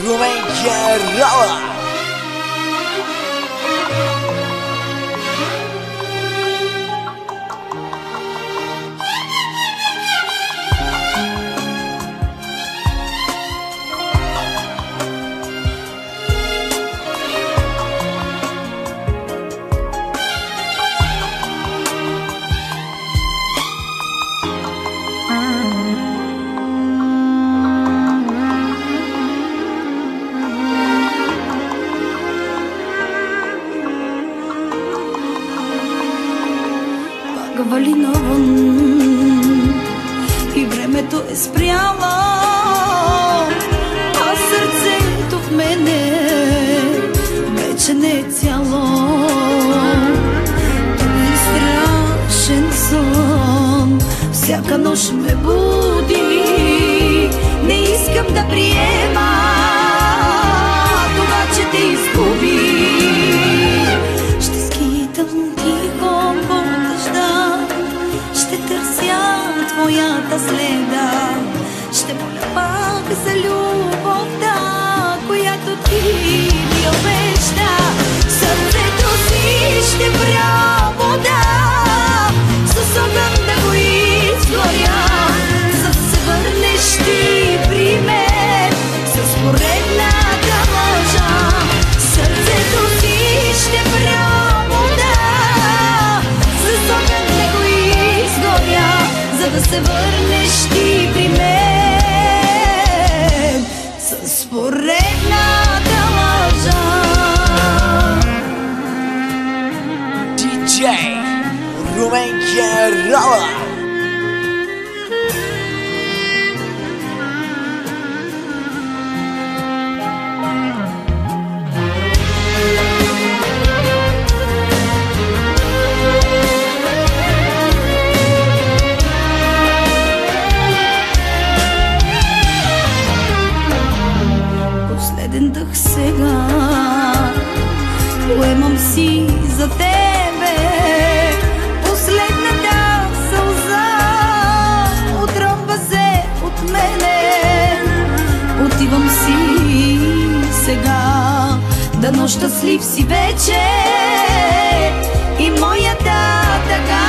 Румен Герала. Вали навън и времето е спряло, а сърцето в мене вече не е цяло. Този страшен сон всяка нощ ме буди. Не искам да приема това, че те изгуби. Ще скитам тихо по дъжда, ще търся твоята следа, ще моля пак за любовта, която ти ми обеща. Сърцето си ще вря вода, с огън да го изгоря, за да се върнеш ти при мен с поредната лъжа. Сърцето си ще вря вода, с огън да го изгоря, за да се върнеш ти при мен с поредната лъжа. Диджей Румен Герала. Последен дъх сега поемам си за тебе. Последната сълза отромва се от мене. Отивам си сега, дано щастлив си вече и моята тъга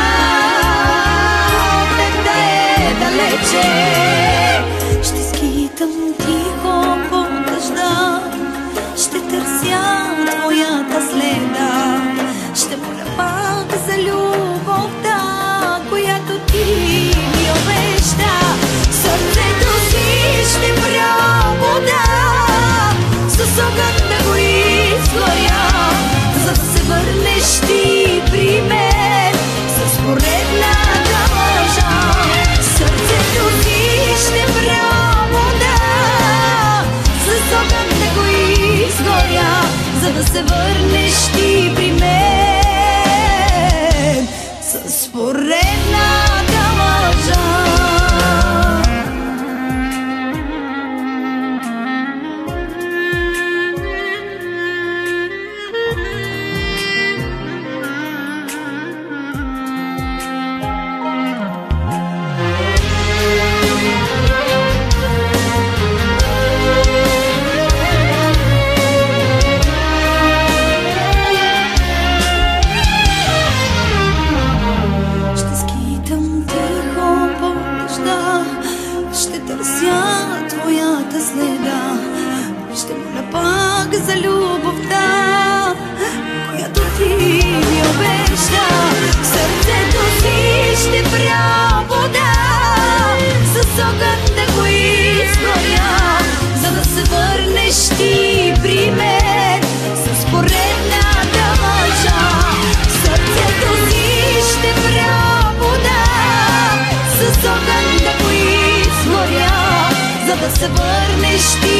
да е далече. Ще скитам тихо по дъжда, ще търся твоята следа, ще моля пак за любовта, която ти ми обеща. Сърцето си ще вря вода, с огън да го изгоря, за да се върнеш ти при мен с поредната лъжа. Сърцето си ще вря вода, с огън да го изгоря, за да се върнеш ти при мен с поредната лъжа. Твоята следа, ще моля пак за любовта, която ти ми обеща. Сърцето си ще вря вода, с огън да го изгоря, за да се върнеш ти при мен с поредната лъжа. Сърцето си ще вря вода, с огън да го изгоря, за да се върнеш ти